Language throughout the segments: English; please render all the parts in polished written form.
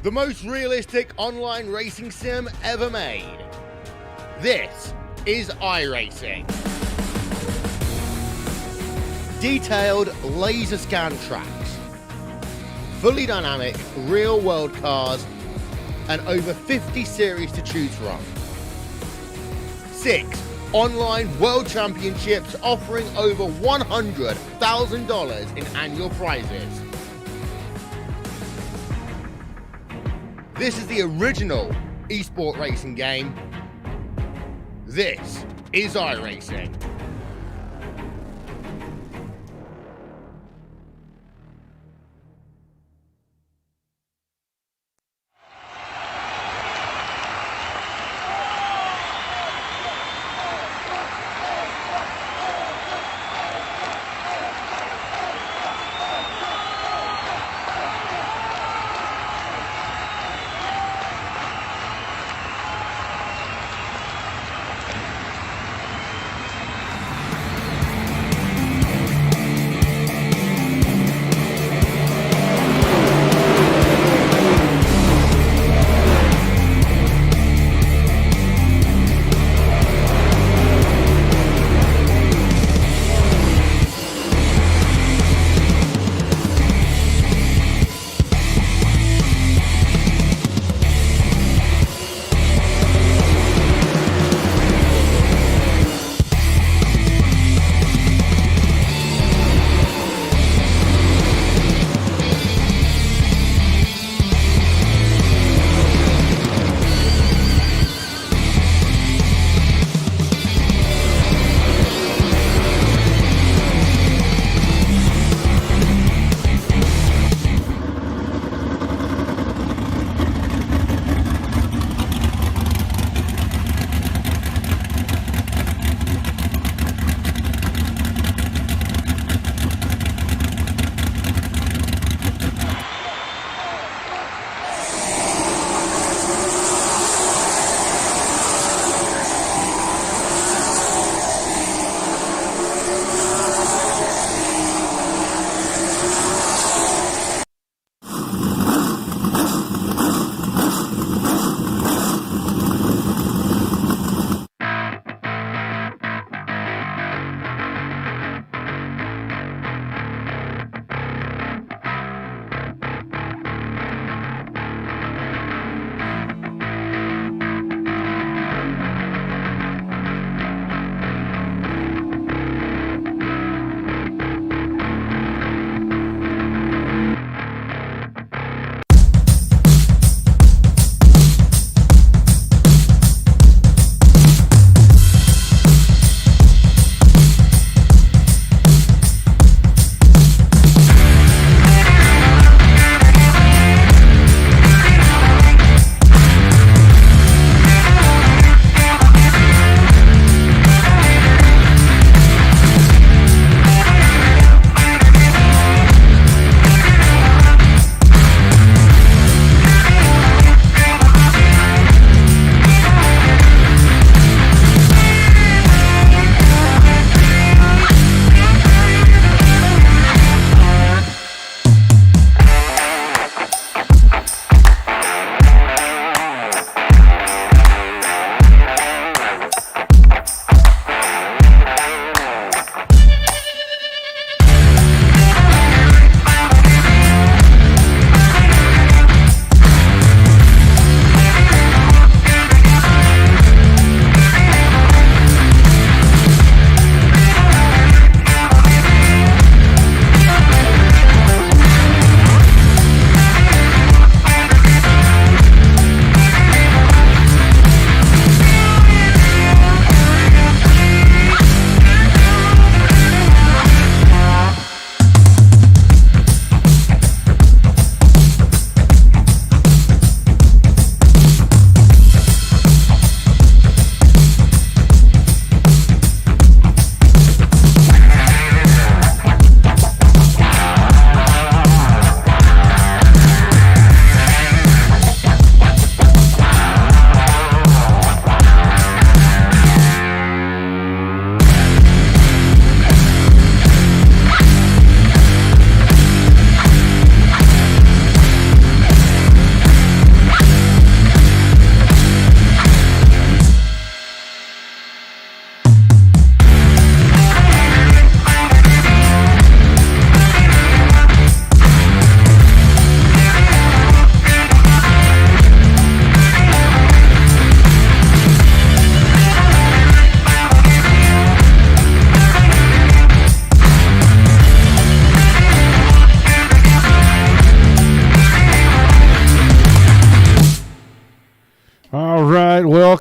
the most realistic online racing sim ever made. This is iRacing. Detailed laser scan tracks, fully dynamic real-world cars, and over 50 series to choose from. 6 online world championships offering over $100,000 in annual prizes. This is the original esport racing game. This is iRacing.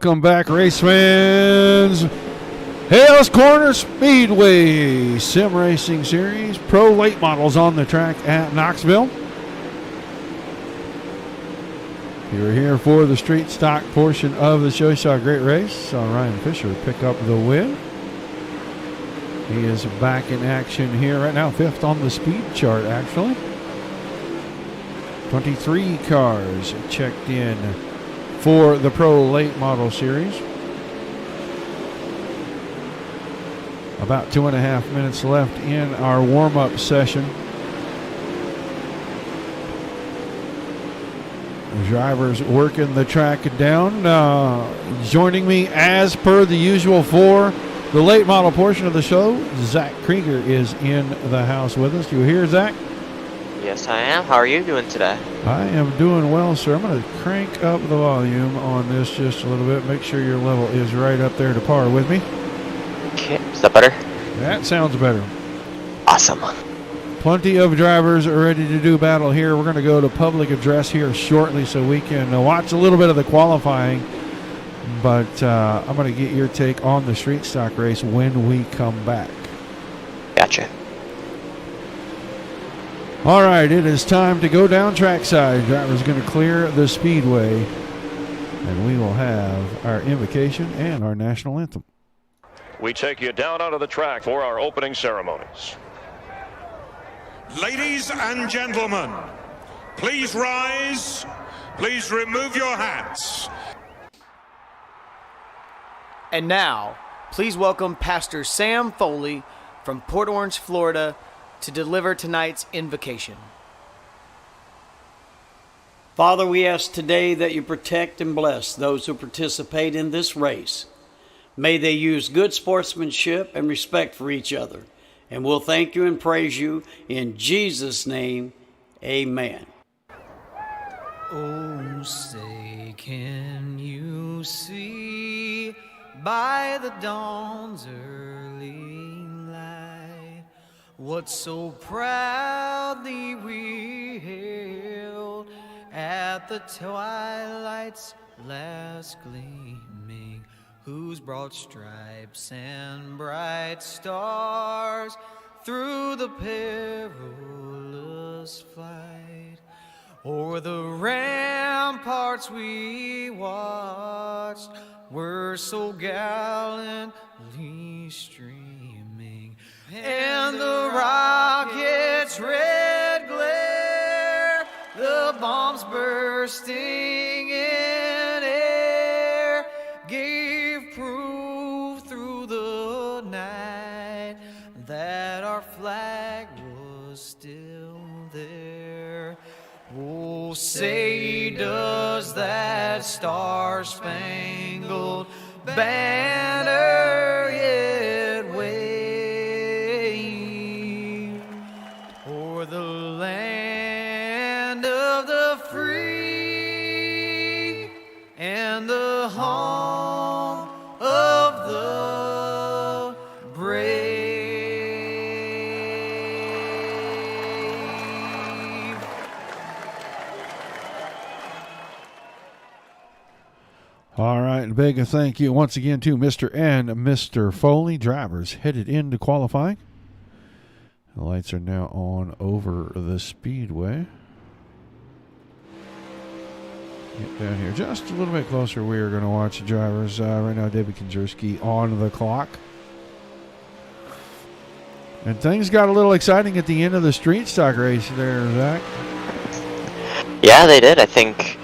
welcome back, race fans. Hales Corner Speedway Sim Racing Series Pro Late Models on the track at Knoxville. You're here for the street stock portion of the show. You saw a great race. Saw Ryan Fisher pick up the win. He is back in action here right now, 5th on the speed chart, actually. 23 cars checked in for the Pro Late Model Series. About 2.5 minutes left in our warm-up session. The drivers working the track down. Joining me as per the usual for the late model portion of the show, Zach Krieger is in the house with us. You here, Zach? Yes, I am. How are you doing today? I am doing well, sir. I'm going to crank up the volume on this just a little bit. Make sure your level is right up there to par with me. Okay, is that better? That sounds better. Awesome. Plenty of drivers are ready to do battle here. We're going to go to public address here shortly so we can watch a little bit of the qualifying. But I'm going to get your take on the street stock race when we come back. Gotcha. All right, it is time to go down trackside. Driver's going to clear the speedway, and we will have our invocation and our national anthem. We take you down onto the track for our opening ceremonies. Ladies and gentlemen, please rise. Please remove your hats. And now, please welcome Pastor Sam Foley from Port Orange, Florida, to deliver tonight's invocation. Father, we ask today that you protect and bless those who participate in this race. May they use good sportsmanship and respect for each other. And we'll thank you and praise you in Jesus' name. Amen. Oh, say, can you see by the dawn's early light what so proudly we hailed at the twilight's last gleaming, whose broad stripes and bright stars through the perilous flight o'er the ramparts we watched were so gallantly streaming, and the rocket's red glare, the bombs bursting in air, gave proof through the night that our flag was still there. Oh, say does that star-spangled banner yet wave o'er the land of the free and the home of the brave? All right, big thank you once again to Mr. and Mr. Foley, drivers headed into qualifying. The lights are now on over the speedway. Get down here just a little bit closer. We are going to watch the drivers. Right now, David Kinzerski on the clock. And things got a little exciting at the end of the street stock race there, Zach. Yeah, they did. I think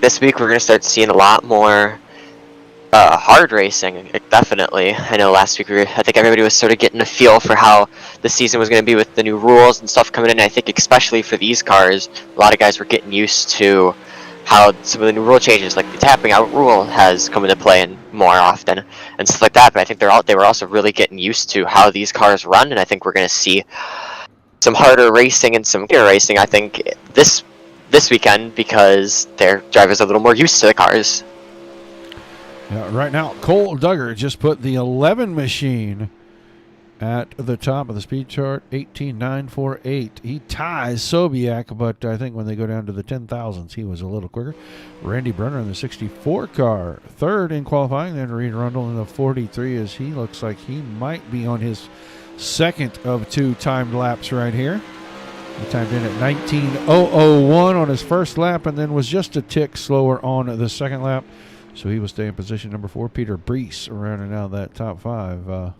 this week we're going to start seeing a lot more hard racing, definitely. I know last week I think everybody was sort of getting a feel for how the season was going to be with the new rules and stuff coming in. I think especially for these cars, a lot of guys were getting used to how some of the new rule changes, like the tapping out rule, has come into play and more often and stuff like that. But I think they were also really getting used to how these cars run, and I think we're going to see some harder racing and some gear racing, I think, this weekend, because their drivers are a little more used to the cars. Yeah, right now, Cole Duggar just put the 11 machine at the top of the speed chart, 18.948. He ties Sobiak, but I think when they go down to the 10,000s, he was a little quicker. Randy Brunner in the 64 car, third in qualifying. Then Reed Rundle in the 43, as he looks like he might be on his second of 2 timed laps right here. He timed in at 19.001 on his first lap, and then was just a tick slower on the second lap. So he will stay in position number 4. Peter Brees rounding out that top 5.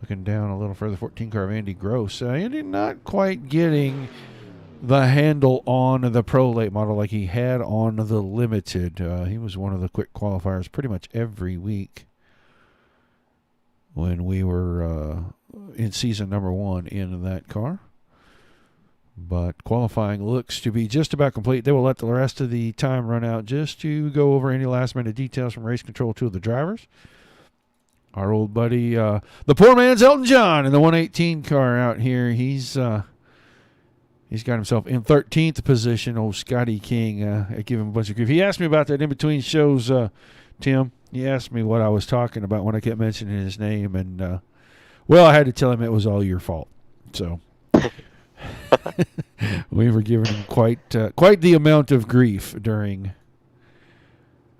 Looking down a little further, 14 car of Andy Gross. Andy not quite getting the handle on the Pro Late model like he had on the Limited. He was one of the quick qualifiers pretty much every week when we were in season number 1 in that car. But qualifying looks to be just about complete. They will let the rest of the time run out just to go over any last-minute details from race control to the drivers. Our old buddy, the poor man's Elton John in the 118 car out here. He's got himself in 13th position. Old Scotty King, I give him a bunch of grief. He asked me about that in between shows, Tim. He asked me what I was talking about when I kept mentioning his name, and well, I had to tell him it was all your fault. So we were giving him quite the amount of grief during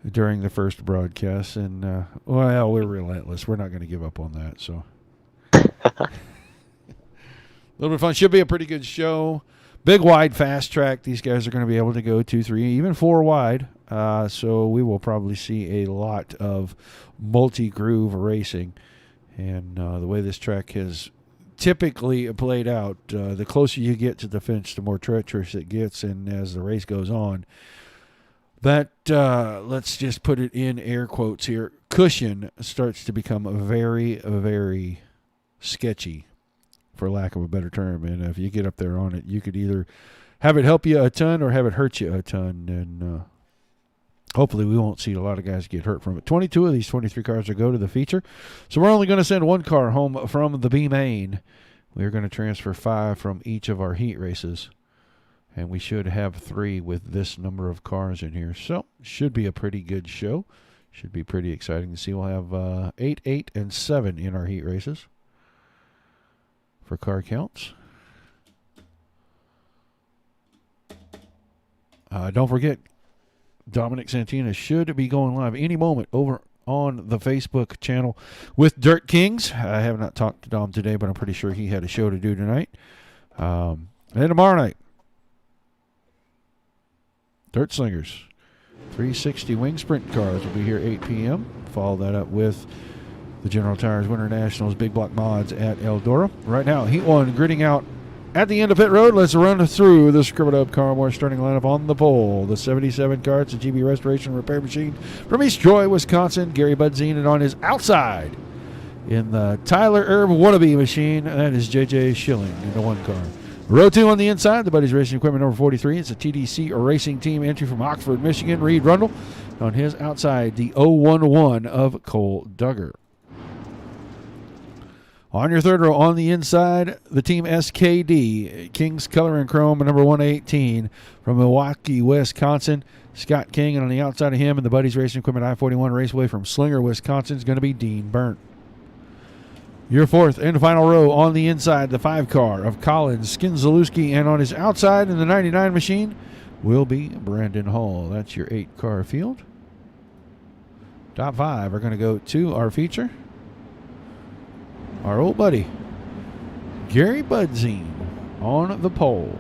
the first broadcast, and well, we're relentless. We're not going to give up on that. So a little bit of fun. Should be a pretty good show. Big wide fast track. These guys are going to be able to go 2, 3, even 4 wide. So we will probably see a lot of multi-groove racing. And the way this track has typically played out, the closer you get to the finish, the more treacherous it gets. And as the race goes on, that, let's just put it in air quotes here, cushion starts to become very, very sketchy, for lack of a better term. And if you get up there on it, you could either have it help you a ton or have it hurt you a ton. And hopefully we won't see a lot of guys get hurt from it. 22 of these 23 cars will go to the feature. So we're only going to send 1 car home from the B main. We're going to transfer 5 from each of our heat races. And we should have 3 with this number of cars in here. So, should be a pretty good show. Should be pretty exciting to see. We'll have 8, 8, and 7 in our heat races for car counts. Don't forget, Dominic Santina should be going live any moment over on the Facebook channel with Dirt Kings. I have not talked to Dom today, but I'm pretty sure he had a show to do tonight. And tomorrow night, Dirt Slingers, 360 wing sprint cars will be here 8 p.m. Follow that up with the General Tires Winter Nationals Big Block Mods at Eldora. Right now, Heat 1 gridding out at the end of pit road. Let's run through the Scribbled Up Carmore starting lineup on the pole. The 77 car, it's a GB Restoration Repair Machine from East Troy, Wisconsin. Gary Budzine, and on his outside in the Tyler Erb wannabe machine, that is JJ Schilling in the 1 car. Row 2 on the inside, the Buddies Racing Equipment number 43. It's a TDC Racing Team entry from Oxford, Michigan. Reed Rundle. On his outside, the 011 of Cole Duggar. On your third row on the inside, the Team SKD, King's Color and Chrome, number 118 from Milwaukee, Wisconsin. Scott King, and on the outside of him in the Buddies Racing Equipment I-41 Raceway from Slinger, Wisconsin is going to be Dean Burnt. Your fourth and final row on the inside, the 5 car of Colin Skinzalewski, and on his outside in the 99 machine will be Brandon Hall. That's your 8 car field. Top 5 are going to go to our feature. Our old buddy, Gary Budzine, on the pole.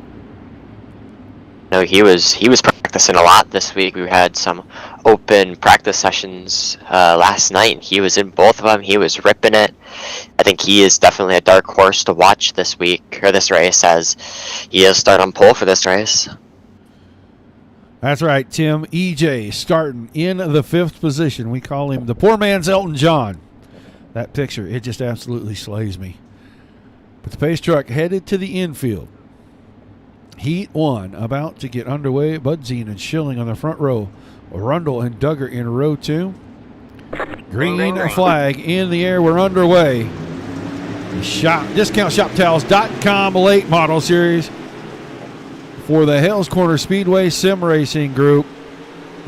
No, he was practicing a lot this week. We had some open practice sessions last night, and he was in both of them. He was ripping it. I think he is definitely a dark horse to watch this week, or this race, as he is starting on pole for this race. That's right, Tim. EJ starting in the 5th position. We call him the poor man's Elton John. That picture, it just absolutely slays me. But the pace truck headed to the infield. Heat 1 about to get underway. Budzine and Schilling on the front row. Rundle and Duggar in row 2. Green flag in the air. We're underway. DiscountShopTowels.com late model series for the Hales Corner Speedway Sim Racing Group.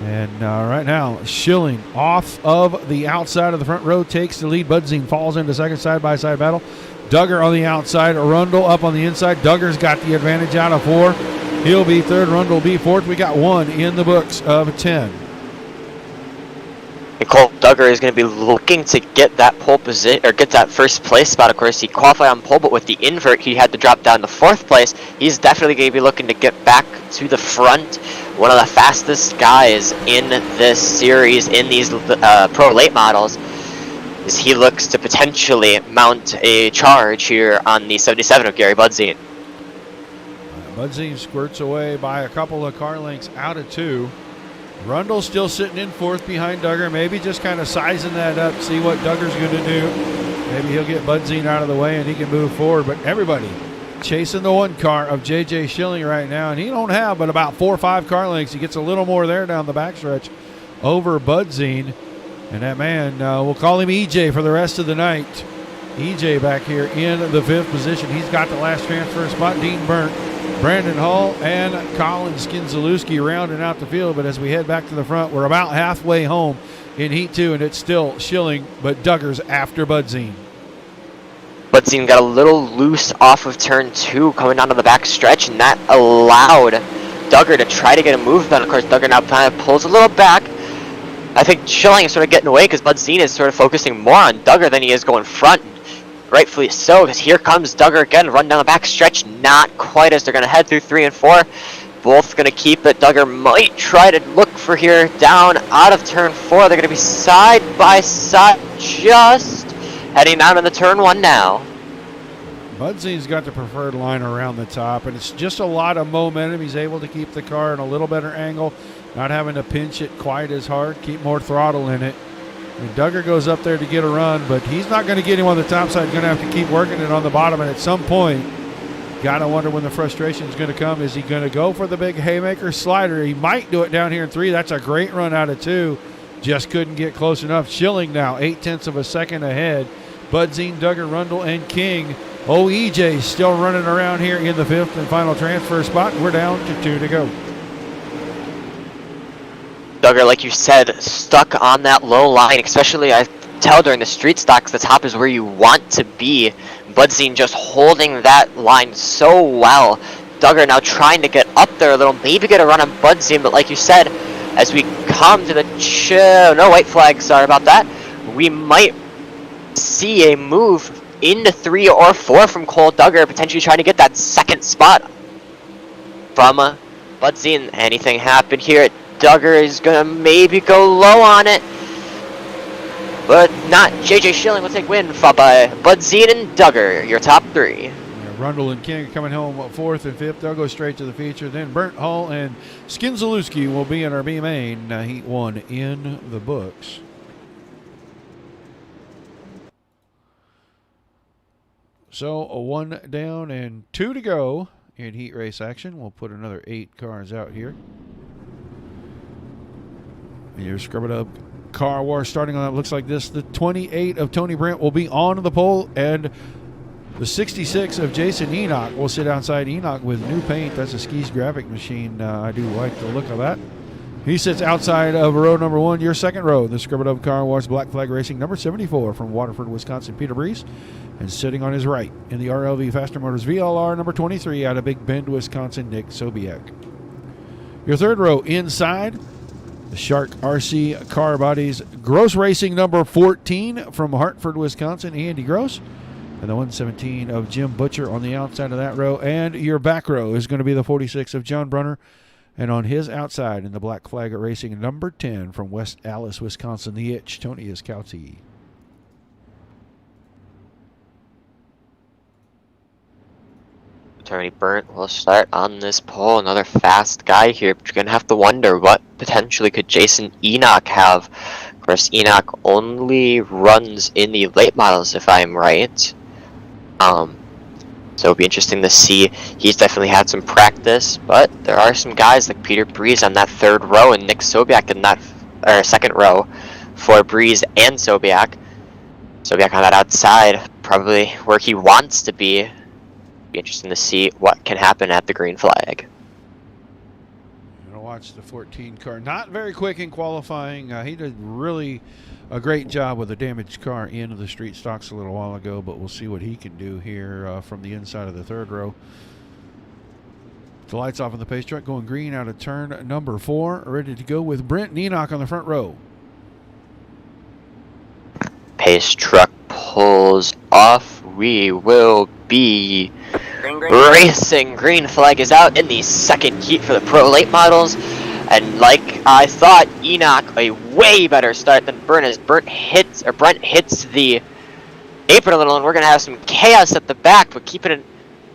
And right now, Schilling off of the outside of the front row takes the lead. Budzine falls into second side-by-side battle. Duggar on the outside, Arundel up on the inside. Duggar's got the advantage out of 4. He'll be third, Arundel will be fourth. We got 1 in the books of 10. Cole Duggar is going to be looking to get that pole position, or get that first place spot. Of course, he qualified on pole, but with the invert, he had to drop down to 4th place. He's definitely going to be looking to get back to the front. One of the fastest guys in this series, in these pro late models, as he looks to potentially mount a charge here on the 77 of Gary Budzine. Budzine squirts away by a couple of car lengths out of 2. Rundle's still sitting in 4th behind Duggar, maybe just kind of sizing that up, see what Duggar's going to do. Maybe he'll get Budzine out of the way and he can move forward, but everybody chasing the 1 car of J.J. Schilling right now, and he don't have but about 4 or 5 car lengths. He gets a little more there down the backstretch over Budzine, and that man, we'll call him EJ for the rest of the night. EJ back here in the 5th position. He's got the last transfer spot. Dean Burnt, Brandon Hall, and Colin Skinzalewski rounding out the field. But as we head back to the front, we're about halfway home in Heat 2, and it's still Schilling, but Duggar's after Budzine. Budzine got a little loose off of turn 2 coming down to the back stretch, and that allowed Duggar to try to get a move done. Of course, Duggar now kind of pulls a little back. I think Schilling is sort of getting away because Budzine is sort of focusing more on Duggar than he is going front. Rightfully so, because here comes Duggar again, run down the back stretch. Not quite, as they're going to head through 3 and 4. Both going to keep it. Duggar might try to look for here down out of turn 4. They're going to be side by side, just heading down into turn 1 now. Budzine's got the preferred line around the top, and it's just a lot of momentum. He's able to keep the car in a little better angle, not having to pinch it quite as hard, keep more throttle in it. And Duggar goes up there to get a run, but he's not going to get him on the top side. Going to have to keep working it on the bottom, and at some point, got to wonder when the frustration is going to come. Is he going to go for the big haymaker slider? He might do it down here in 3. That's a great run out of 2. Just couldn't get close enough. Schilling now 0.8 of a second ahead. Budzine, Duggar, Rundle, and King. EJ still running around here in the 5th and final transfer spot. We're down to 2 to go. Duggar, like you said, stuck on that low line, especially I tell during the street stocks, the top is where you want to be. Budzine just holding that line so well. Duggar now trying to get up there a little, maybe get a run on Budzine, but like you said, as we come to the no white flag, sorry about that, we might see a move into 3 or 4 from Cole Duggar, potentially trying to get that 2nd spot from Budzine. Anything happen here? Duggar is going to maybe go low on it, but not. J.J. Schilling will take win followed by Budzine and Duggar, your top 3. Yeah, Rundle and King coming home 4th and 5th. They'll go straight to the feature. Then Burnt, Hall, and Skinzalewski will be in our B main. Heat 1 in the books. So a 1 down and 2 to go in heat race action. We'll put another 8 cars out here. And you're scrubbing up car war starting on that. Looks like this. The 28 of Tony Brent will be on the pole, and the 66 of Jason Enoch will sit outside. Enoch with new paint. That's a Skis graphic machine. I do like the look of that. He sits outside of row number 1, your second row. The Scrubbed Up Car Wash Black Flag Racing number 74 from Waterford, Wisconsin, Peter Breeze. And sitting on his right in the RLV Faster Motors VLR number 23 out of Big Bend, Wisconsin, Nick Sobiek. Your third row inside, the Shark RC Car Bodies Gross Racing number 14 from Hartford, Wisconsin, Andy Gross. And the 117 of Jim Butcher on the outside of that row. And your back row is going to be the 46 of John Brunner. And on his outside in the Black Flag Racing number 10 from West Allis, Wisconsin, the Itch, Tony Iskowski. Tony Burnt will start on this pole. Another fast guy here, but you're going to have to wonder what potentially could Jason Enoch have. Of course, Enoch only runs in the late models, if I'm right. So it'll be interesting to see. He's definitely had some practice, but there are some guys like Peter Breeze on that 3rd row and Nick Sobiek in that 2nd row for Breeze and Sobiek. Sobiek on that outside, probably where he wants to be. Be interesting to see what can happen at the green flag. You're going to watch the 14 car. Not very quick in qualifying. He did really a great job with a damaged car into the street stocks a little while ago, but we'll see what he can do here from the inside of the third row. The lights off on the pace truck, going green out of turn number 4. Ready to go with Brent and Enoch on the front row. Pace truck pulls off. We will be racing. Green flag is out in the second heat for the Pro Late models. And like I thought, Enoch a way better start than Brent as Brent hits the apron a little, and we're gonna have some chaos at the back, but keeping it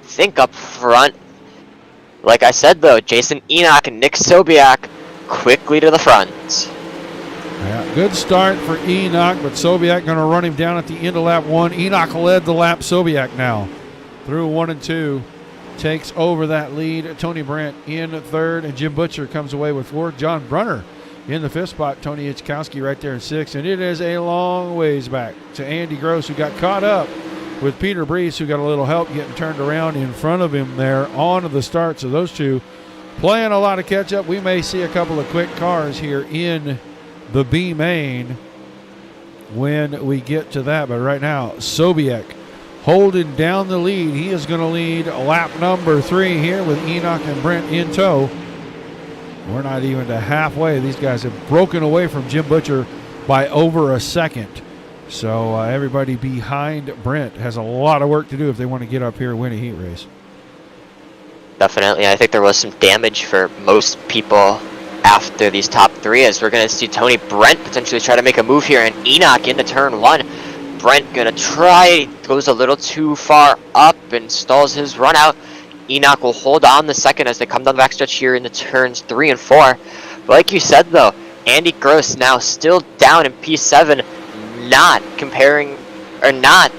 think up front. Like I said though, Jason Enoch and Nick Sobiak quickly to the front. Yeah, good start for Enoch, but Sobiak going to run him down at the end of lap 1. Enoch led the lap. Sobiak now through 1 and 2 takes over that lead. Tony Brandt in 3rd, and Jim Butcher comes away with 4th. John Brunner in the 5th spot. Tony Ichkowski right there in 6th, and it is a long ways back to Andy Gross, who got caught up with Peter Brees, who got a little help getting turned around in front of him there on the start. So those two playing a lot of catch up. We may see a couple of quick cars here in the B main when we get to that, but right now Sobiek holding down the lead. He is going to lead lap number 3 here with Enoch and Brent in tow. We're not even to halfway. These guys have broken away from Jim Butcher by over a second. So everybody behind Brent has a lot of work to do if they want to get up here and win a heat race. Definitely. I think there was some damage for most people after these top 3, as we're going to see Tony Brent potentially try to make a move here, and Enoch into turn 1. Brent going to try, goes a little too far up and stalls his run out. Enoch will hold on the second as they come down the backstretch here into turns 3 and 4. But like you said though, Andy Gross now still down in P7, not comparing, or not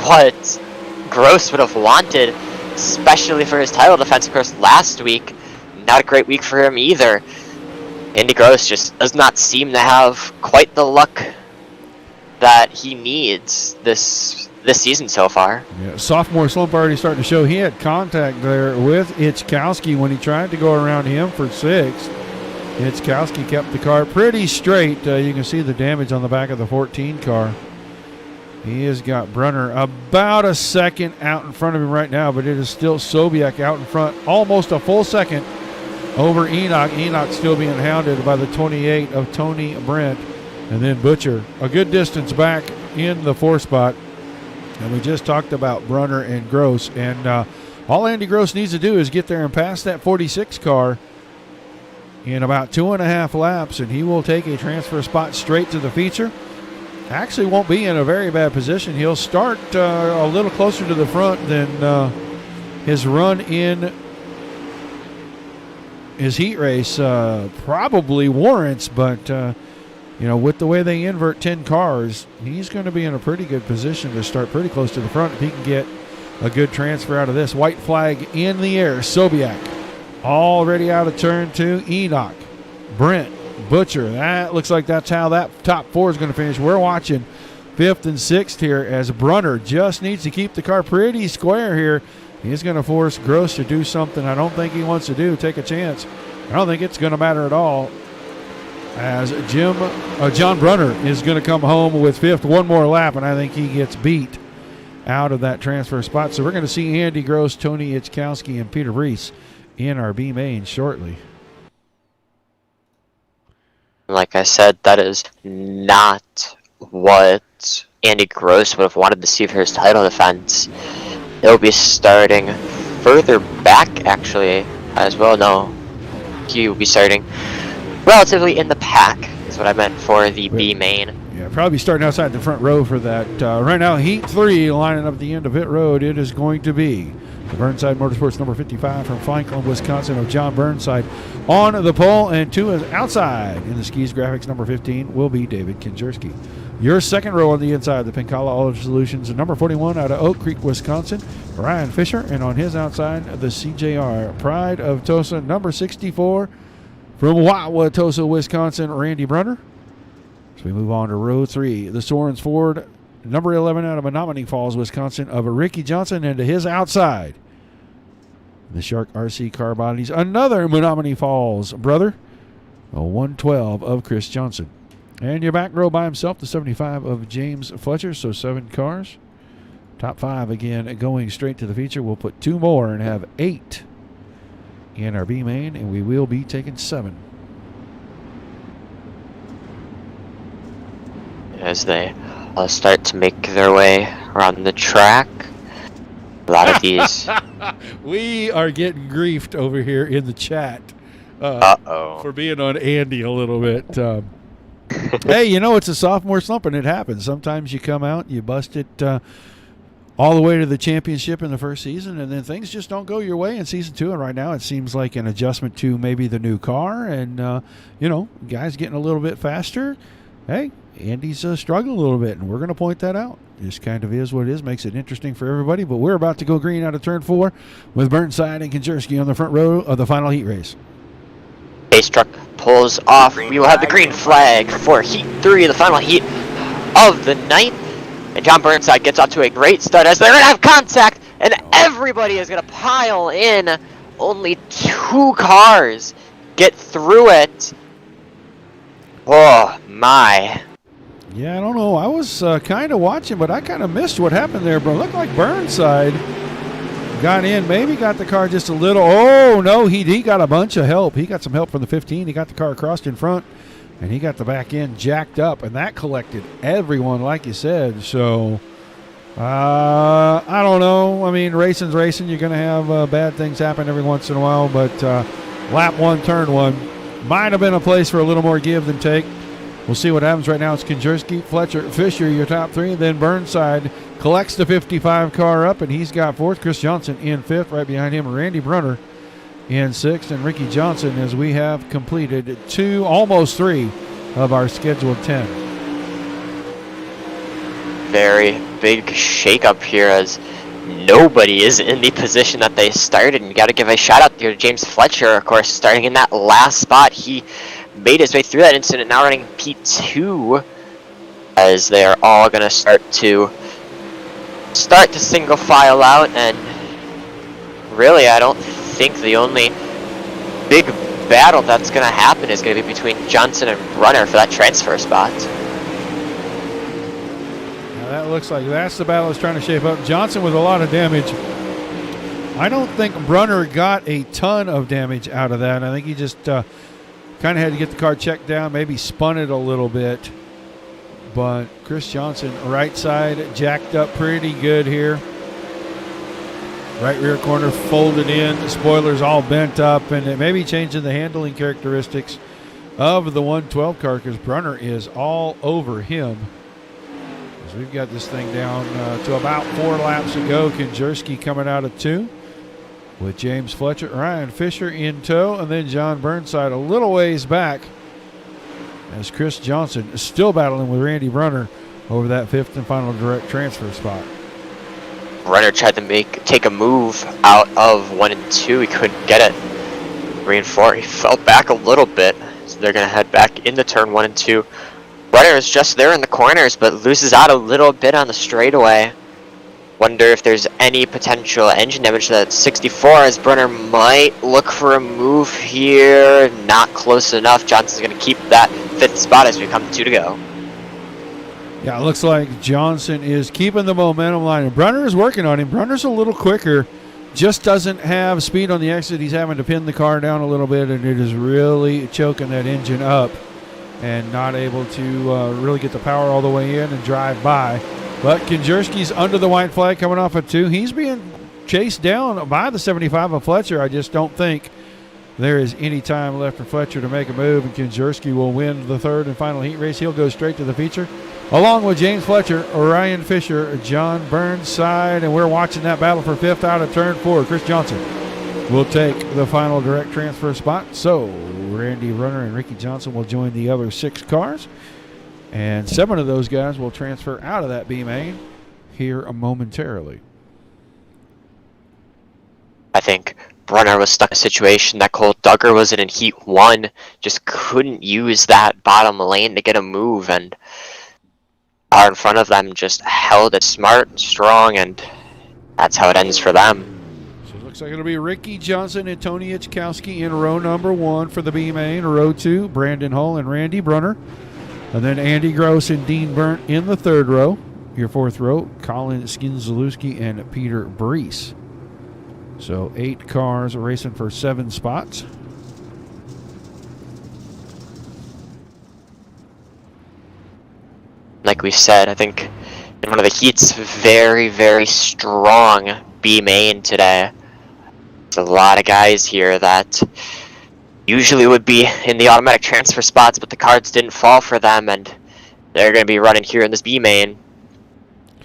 what Gross would have wanted, especially for his title defense. Of course, last week, not a great week for him either. Andy Gross just does not seem to have quite the luck that he needs this season so far. Yeah, sophomore slump already starting to show. He had contact there with Ichkowski when he tried to go around him for 6th. Ichkowski kept the car pretty straight. You can see the damage on the back of the 14 car. He has got Brunner about a second out in front of him right now, but it is still Sobiek out in front, almost a full second over Enoch. Enoch still being hounded by the 28 of Tony Brent. And then Butcher a good distance back in the 4th spot. And we just talked about Brunner and Gross. And all Andy Gross needs to do is get there and pass that 46 car in about 2.5 laps, and he will take a transfer spot straight to the feature. Actually won't be in a very bad position. He'll start a little closer to the front than his run in his heat race probably warrants, but with the way they invert 10 cars, he's going to be in a pretty good position to start pretty close to the front if he can get a good transfer out of this. White flag in the air. Sobiak already out of turn 2. Enoch, Brent, Butcher. That looks like that's how that top 4 is going to finish. We're watching 5th and 6th here as Brunner just needs to keep the car pretty square here. He's going to force Gross to do something I don't think he wants to do, take a chance. I don't think it's going to matter at all, as John Brunner is going to come home with 5th, one more lap, and I think he gets beat out of that transfer spot. So we're going to see Andy Gross, Tony Ichkowski, and Peter Brees in our B main shortly. Like I said, that is not what Andy Gross would have wanted to see for his title defense. He'll be starting further back, actually, as well. No, he will be starting relatively in the pack, is what I meant for the B main. Yeah, probably starting outside the front row for that. Right now, Heat 3 lining up at the end of pit road. It is going to be the Burnside Motorsports number 55 from Franklin, Wisconsin, of John Burnside on the pole, and 2 is outside in the Skis Graphics number 15 will be David Kinjerski. Your second row on the inside, the Pincala Auto Solutions, number 41 out of Oak Creek, Wisconsin, Ryan Fisher, and on his outside, the CJR Pride of Tosa, number 64 from Wauwatosa, Wisconsin, Randy Brunner. So we move on to row 3, the Sorens Ford, number 11 out of Menominee Falls, Wisconsin, of Ricky Johnson, and to his outside, the Shark RC Car Bodies, another Menominee Falls brother, A 112 of Chris Johnson. And your back row by himself, the 75 of James Fletcher. So 7 cars. Top 5 again going straight to the feature. We'll put 2 more and have 8 in our B main, and we will be taking 7. As they start to make their way around the track. A lot of these. We are getting griefed over here in the chat for being on Andy a little bit. Hey, you know, it's a sophomore slump, and it happens. Sometimes you come out, you bust it all the way to the championship in the first season, and then things just don't go your way in season 2. And right now it seems like an adjustment to maybe the new car and, you know, guys getting a little bit faster. Hey, Andy's struggling a little bit, and we're going to point that out. This kind of is what it is, makes it interesting for everybody. But we're about to go green out of turn 4 with Burnside and Konjerski on the front row of the final heat race. Pace truck pulls off. We will have the green flag for heat 3, the final heat of the night. And John Burnside gets off to a great start as they're going to have contact, and everybody is going to pile in. Only 2 cars get through it. Oh, my. Yeah, I don't know. I was kind of watching, but I kind of missed what happened there, bro. Looked like Burnside got in, maybe got the car just a little. Oh, no, he got a bunch of help. He got some help from the 15. He got the car across in front, and he got the back end jacked up, and that collected everyone, like you said. So, I don't know. I mean, racing's racing. You're going to have bad things happen every once in a while, but lap 1, turn 1 might have been a place for a little more give than take. We'll see what happens. Right now it's Konjerski, Fletcher, Fisher, your top 3. Then Burnside collects the 55 car up, and he's got 4th. Chris Johnson in 5th. Right behind him, Randy Brunner in 6th. And Ricky Johnson, as we have completed 2, almost 3 of our scheduled 10. Very big shakeup here as nobody is in the position that they started. And you got to give a shout out here to James Fletcher, of course, starting in that last spot. He made his way through that incident, now running P2 as they are all going to start to single file out. And really, I don't think the only big battle that's going to happen is going to be between Johnson and Brunner for that transfer spot. Now that looks like that's the battle that's trying to shape up. Johnson with a lot of damage. I don't think Brunner got a ton of damage out of that. I think he just kind of had to get the car checked down, maybe spun it a little bit. But Chris Johnson, right side, jacked up pretty good here. Right rear corner folded in, the spoilers all bent up, and it may be changing the handling characteristics of the 112 car because Brunner is all over him. As we've got this thing down to about 4 laps to go. Konjerski coming out of 2. With James Fletcher, Ryan Fisher in tow, and then John Burnside a little ways back as Chris Johnson is still battling with Randy Brunner over that 5th and final direct transfer spot. Brunner tried to take a move out of 1 and 2. He couldn't get it. 3 and 4, he fell back a little bit, so they're going to head back into turn 1 and 2. Brunner is just there in the corners, but loses out a little bit on the straightaway. Wonder if there's any potential engine damage to that 64 as Brunner might look for a move here. Not close enough. Johnson's going to keep that 5th spot as we come to 2 to go. Yeah, it looks like Johnson is keeping the momentum line, and Brunner is working on him. Brunner's a little quicker, just doesn't have speed on the exit. He's having to pin the car down a little bit, and it is really choking that engine up and not able to really get the power all the way in and drive by. But Konjerski's under the white flag coming off of 2. He's being chased down by the 75 of Fletcher. I just don't think there is any time left for Fletcher to make a move, and Konjerski will win the 3rd and final heat race. He'll go straight to the feature, along with James Fletcher, Ryan Fisher, John Burnside, and we're watching that battle for 5th out of turn 4. Chris Johnson will take the final direct transfer spot. So Randy Brunner and Ricky Johnson will join the other 6 cars. And 7 of those guys will transfer out of that B main here momentarily. I think Brunner was stuck in a situation that Cole Duggar was in Heat 1. Just couldn't use that bottom lane to get a move. And car in front of them just held it smart and strong. And that's how it ends for them. So Looks like it'll be Ricky Johnson and Tony Ichkowski in row number 1 for the B main. Row 2, Brandon Hull and Randy Brunner. And then Andy Gross and Dean Burnt in the 3rd row. Your 4th row, Colin Skinzalewski and Peter Brees. So 8 cars racing for 7 spots. Like we said, I think in one of the heats, very, very strong B main today. There's a lot of guys here that usually would be in the automatic transfer spots, but the cards didn't fall for them, and they're going to be running here in this B main.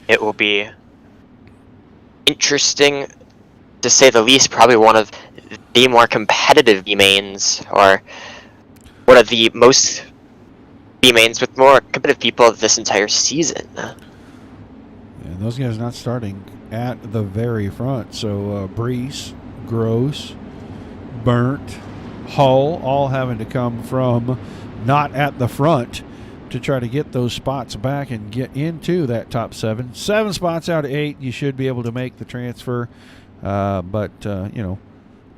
It will be interesting, to say the least. Probably one of the more competitive B mains, or one of the most B mains with more competitive people this entire season. And those guys not starting at the very front. So Brees, Gross, Burnt, Hull, all having to come from not at the front to try to get those spots back and get into that top 7. 7 spots out of 8, you should be able to make the transfer. But you know,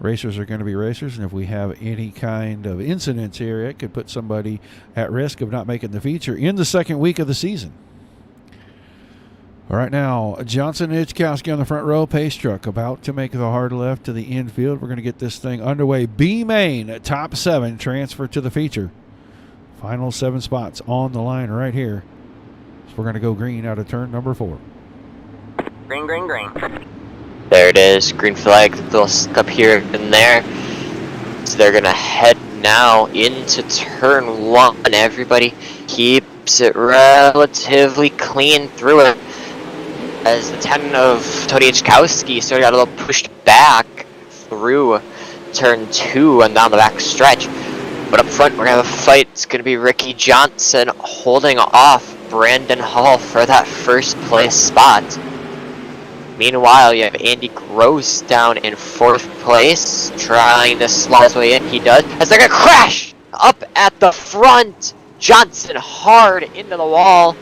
racers are going to be racers, and if we have any kind of incidents here, it could put somebody at risk of not making the feature in the 2nd week of the season. All right, now, Johnson and Ichkowski on the front row. Pace truck about to make the hard left to the infield. We're going to get this thing underway. B main, top 7, transfer to the feature. Final 7 spots on the line right here. So we're going to go green out of turn number 4. Green, green, green. There it is, green flag, little up here and there. So they're going to head now into turn 1. Everybody keeps it relatively clean through it, as the 10 of Tony Ichkowski sort of got a little pushed back through turn 2 and down the back stretch. But up front, we're going to have a fight. It's going to be Ricky Johnson holding off Brandon Hull for that 1st place spot. Meanwhile, you have Andy Gross down in 4th place, trying to slide his way in. He does, as they're going to crash up at the front. Johnson hard into the wall.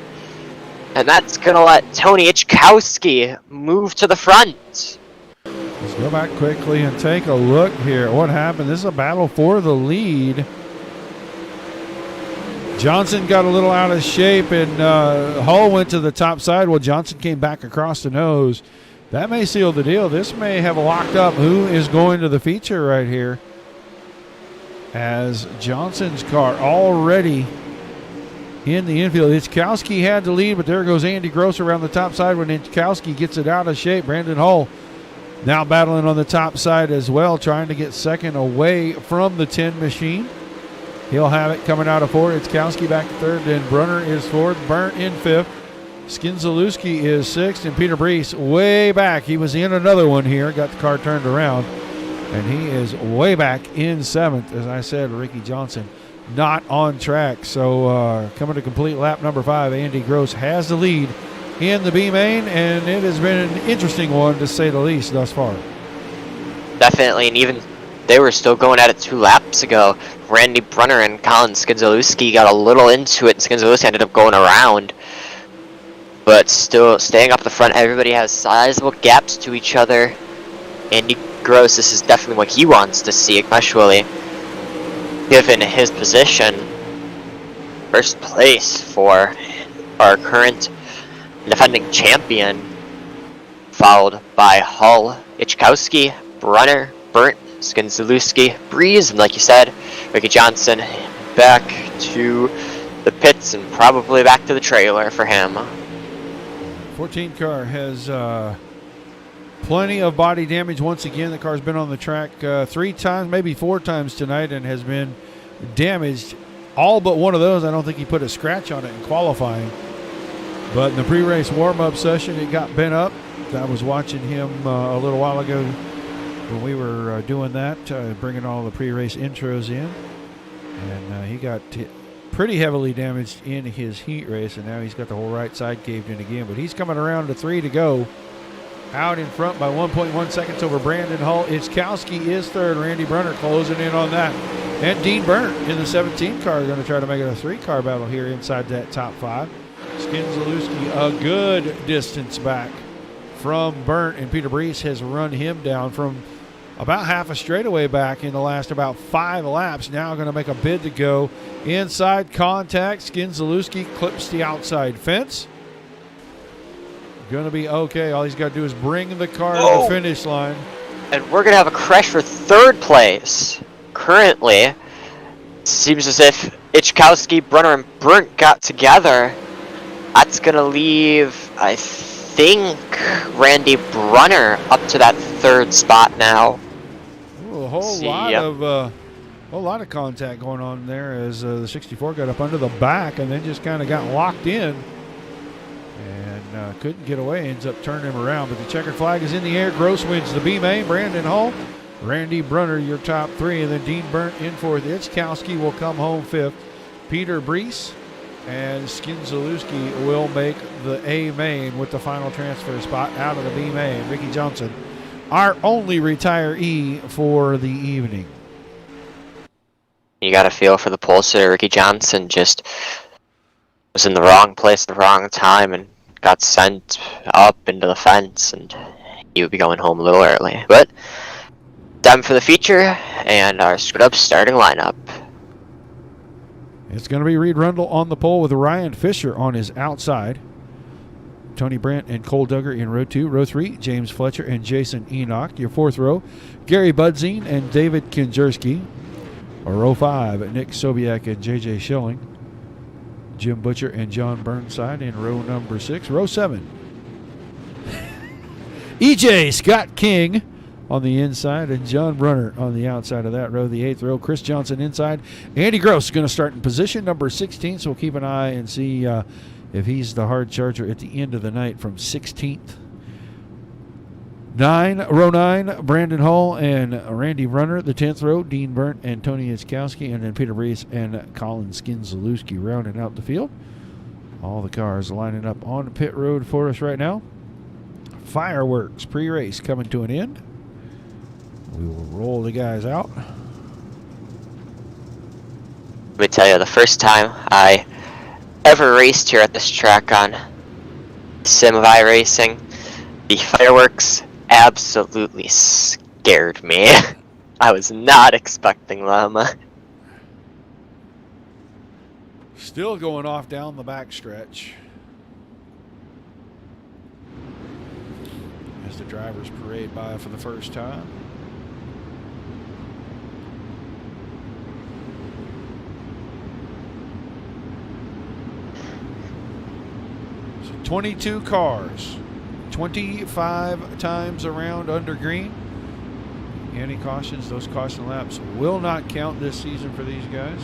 And that's going to let Tony Ichkowski move to the front. Let's go back quickly and take a look here. What happened? This is a battle for the lead. Johnson got a little out of shape, and Hull went to the top side. Well, Johnson came back across the nose. That may seal the deal. This may have locked up who is going to the feature right here, as Johnson's car already in the infield. Ichkowski had the lead, but there goes Andy Gross around the top side when Ichkowski gets it out of shape. Brandon Hull now battling on the top side as well, trying to get 2nd away from the 10 machine. He'll have it coming out of 4. Ichkowski back to 3rd, then Brunner is 4th, Burnt in 5th. Skinzalewski is 6th, and Peter Brees way back. He was in another one here, got the car turned around, and he is way back in 7th. As I said, Ricky Johnson not on track. So coming to complete lap number 5, Andy Gross has the lead in the B main, and it has been an interesting one to say the least thus far. Definitely, and even they were still going at it 2 laps ago. Randy Brunner and Colin Skinzalewski got a little into it, and Skinzalewski ended up going around. But still staying up the front, everybody has sizable gaps to each other. Andy Gross, this is definitely what he wants to see, especially given his position. 1st place for our current defending champion, followed by Hull, Ichkowski, Brunner, Burnt, Skinzalewski, Brees, and like you said, Ricky Johnson back to the pits and probably back to the trailer for him. 14 car has plenty of body damage once again. The car's been on the track 3 times, maybe 4 times tonight, and has been damaged. All but one of those, I don't think he put a scratch on it in qualifying. But in the pre-race warm-up session, it got bent up. I was watching him a little while ago when we were doing that, bringing all the pre-race intros in. And he got pretty heavily damaged in his heat race, and now he's got the whole right side caved in again. But he's coming around to 3 to go. Out in front by 1.1 seconds over Brandon Hull. Ichkowski is 3rd. Randy Brunner closing in on that. And Dean Burnt in the 17 car are going to try to make it a 3-car battle here inside that top 5. Skinzalewski a good distance back from Burnt, and Peter Brees has run him down from about half a straightaway back in the last about 5 laps. Now going to make a bid to go inside contact. Skinzalewski clips the outside fence. Going to be okay. All he's got to do is bring the car to the finish line. And we're going to have a crash for 3rd place. Currently, seems as if Ichkowski, Brunner, and Burnt got together. That's going to leave, I think, Randy Brunner up to that 3rd spot now. Ooh, a whole lot of contact going on there as the 64 got up under the back and then just kind of got locked in and couldn't get away. Ends up turning him around, but the checkered flag is in the air. Gross wins the B main. Brandon Hull, Randy Brunner, your top 3, and then Dean Burnt in 4th. Ichkowski will come home 5th. Peter Brees and Skinzalewski will make the A main with the final transfer spot out of the B main. Ricky Johnson, our only retiree for the evening. You got to feel for the pollster. Ricky Johnson just was in the wrong place at the wrong time and got sent up into the fence, and he would be going home a little early. But time for the feature and our screwed up starting lineup. It's going to be Reed Rundle on the pole with Ryan Fisher on his outside. Tony Brandt and Cole Duggar in row 2. Row 3, James Fletcher and Jason Enoch. Your 4th row, Gary Budzine and David Kinjerski. Row 5, Nick Sobiak and J.J. Schilling. Jim Butcher and John Burnside in row number 6. Row 7, E.J. Scott King on the inside and John Brunner on the outside of that row. The 8th row, Chris Johnson inside. Andy Gross is going to start in position number 16, so we'll keep an eye and see if he's the hard charger at the end of the night from 16th. Row 9, Brandon Hull and Randy Brunner. The 10th row, Dean Burnt and Tony Ichkowski, and then Peter Brees and Colin Skinzalewski rounding out the field. All the cars lining up on the pit road for us right now. Fireworks pre-race coming to an end. We will roll the guys out. Let me tell you, the first time I ever raced here at this track on Sim of iRacing, the fireworks absolutely scared me. I was not expecting them. Still going off down the back stretch as the drivers parade by for the first time. So 22 cars, 25 times around under green. Any cautions? Those caution laps will not count this season for these guys.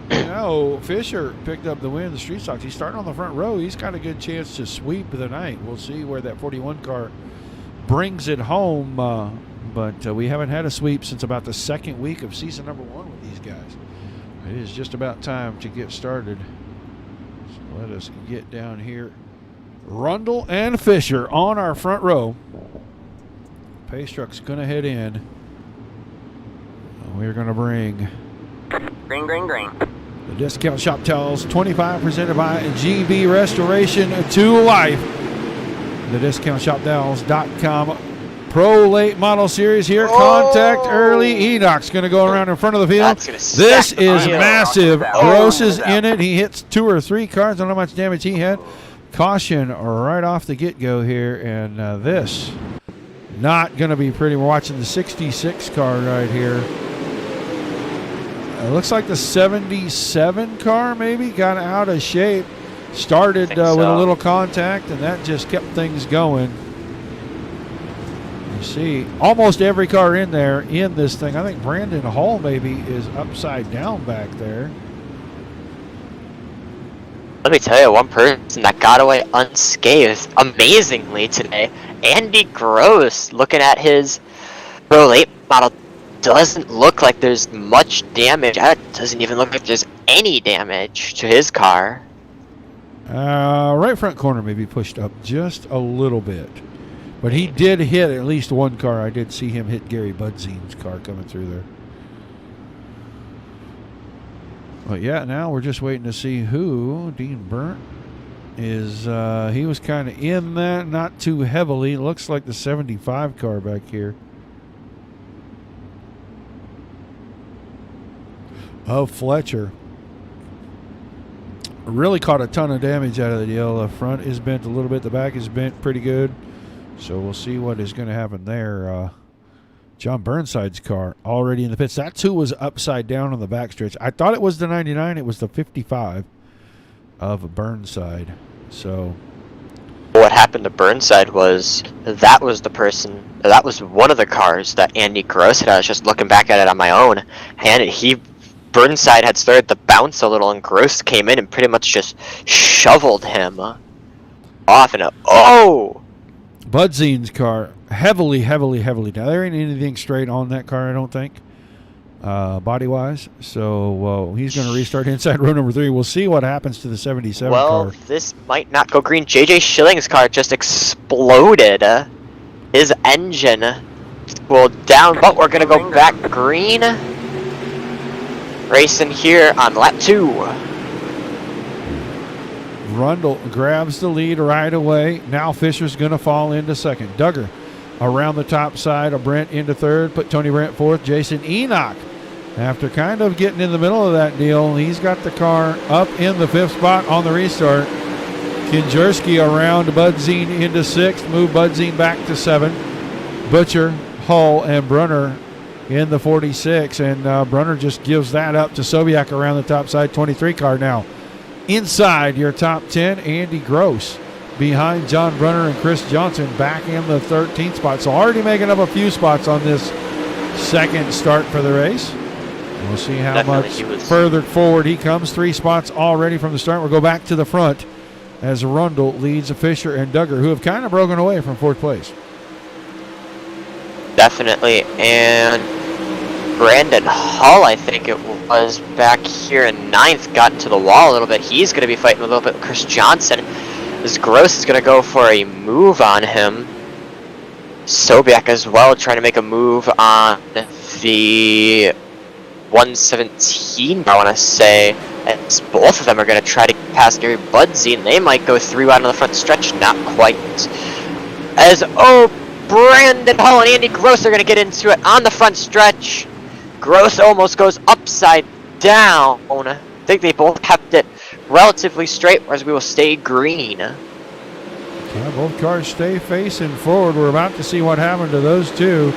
Now, Fisher picked up the win in the Street Stocks. He's starting on the front row. He's got a good chance to sweep the night. We'll see where that 41 car brings it home. But we haven't had a sweep since about the 2nd week of season number 1 with these guys. It is just about time to get started. So let us get down here. Rundle and Fisher on our front row. Pace truck's going to head in. We're going to bring Green, green, green. the discount shop towels, 25 presented by GB Restoration to life. The discountshoptowels.com Pro Late Model Series here. Contact early. Enoch's going to go around in front of the field. This is massive. Gross is in it. He hits 2 or 3 cars. I don't know how much damage he had. Caution right off the get-go here. And this, not going to be pretty. We're watching the 66 car right here. It looks like the 77 car maybe got out of shape. Started with a little contact, and that just kept things going. You see almost every car in there in this thing. I think Brandon Hall maybe is upside down back there. Let me tell you, one person that got away unscathed amazingly today, Andy Gross, looking at his Pro Late Model, doesn't look like there's much damage. It doesn't even look like there's any damage to his car. Right front corner maybe pushed up just a little bit. But he did hit at least one car. I did see him hit Gary Budzine's car coming through there. But yeah, now we're just waiting to see who. Dean Burnt is he was kind of in that, not too heavily. Looks like the 75 car back here. Of Fletcher. Really caught a ton of damage out of the deal. The front is bent a little bit. The back is bent pretty good. So we'll see what is going to happen there. John Burnside's car already in the pits. That too was upside down on the backstretch. I thought it was the 99. It was the 55 of Burnside. So what happened to Burnside was that was one of the cars that Andy Gross had. I was just looking back at it on my own, and Burnside had started to bounce a little, and Gross came in and pretty much just shoveled him off. And Budzine's car heavily down. There ain't anything straight on that car, I don't think, body-wise. So he's going to restart inside row number 3. We'll see what happens to the 77 car. Well, this might not go green. JJ Schilling's car just exploded. His engine will down, but we're going to go back green. Racing here on lap 2. Rundle grabs the lead right away. Now Fisher's going to fall into second. Duggar around the top side of Brent into third. Put Tony Brent fourth. Jason Enoch, after kind of getting in the middle of that deal, he's got the car up in the 5th spot on the restart. Kinjerski around Budzine into 6th. Move Budzine back to 7. Butcher, Hull, and Brunner in the 46. And Brunner just gives that up to Sobiak around the top side. 23 car now. Inside your top 10, Andy Gross behind John Brunner and Chris Johnson back in the 13th spot. So already making up a few spots on this second start for the race. We'll see how much further forward he comes. 3 spots already from the start. We'll go back to the front as Rundle leads Fisher and Duggar, who have kind of broken away from 4th place. Definitely. And Brandon Hull, I think it was, back here in 9th, got into the wall a little bit. He's going to be fighting a little bit with Chris Johnson. This Gross is going to go for a move on him. Sobiak as well, trying to make a move on the 117, I want to say. And both of them are going to try to pass Gary Budzine. They might go 3 wide on the front stretch. Not quite. As, Brandon Hull and Andy Gross are going to get into it on the front stretch. Gross almost goes upside down. I think they both kept it relatively straight, whereas we will stay green. Yeah, both cars stay facing forward. We're about to see what happened to those two.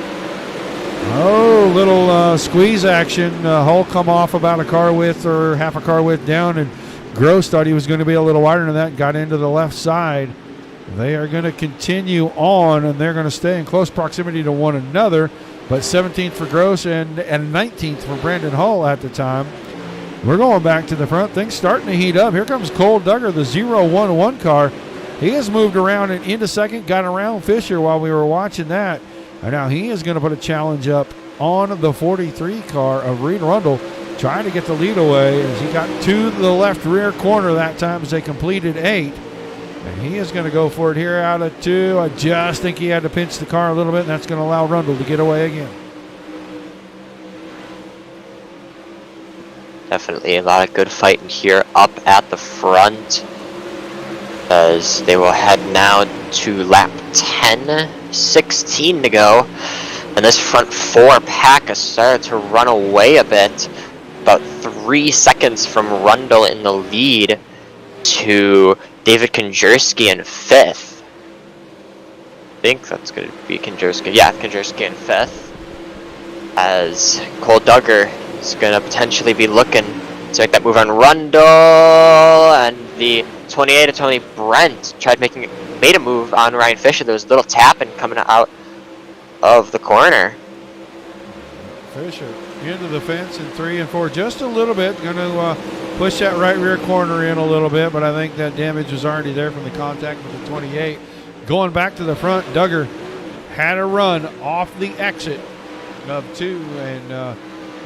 Little squeeze action. Hull come off about a car width or half a car width down, and Gross thought he was going to be a little wider than that and got into the left side. They are going to continue on, and they're going to stay in close proximity to one another. But 17th for Gross and 19th for Brandon Hull at the time. We're going back to the front. Things starting to heat up. Here comes Cole Duggar, the 011 car. He has moved around and into second, got around Fisher while we were watching that. And now he is going to put a challenge up on the 43 car of Reed Rundle, trying to get the lead away as he got to the left rear corner that time as they completed 8. And he is going to go for it here out of 2. I just think he had to pinch the car a little bit, and that's going to allow Rundle to get away again. Definitely a lot of good fighting here up at the front, as they will head now to lap 10, 16 to go. And this front 4 pack has started to run away a bit, about 3 seconds from Rundle in the lead to David Konjerski in 5th. I think that's going to be Konjerski. Yeah, Konjerski in 5th. As Cole Duggar is going to potentially be looking to make that move on Rundle. And the 28 of Tony Brent made a move on Ryan Fisher. There was a little tapping coming out of the corner. Fisher into the fence in 3 and 4. Just a little bit. Going to push that right rear corner in a little bit, but I think that damage was already there from the contact with the 28. Going back to the front, Duggar had a run off the exit of 2, and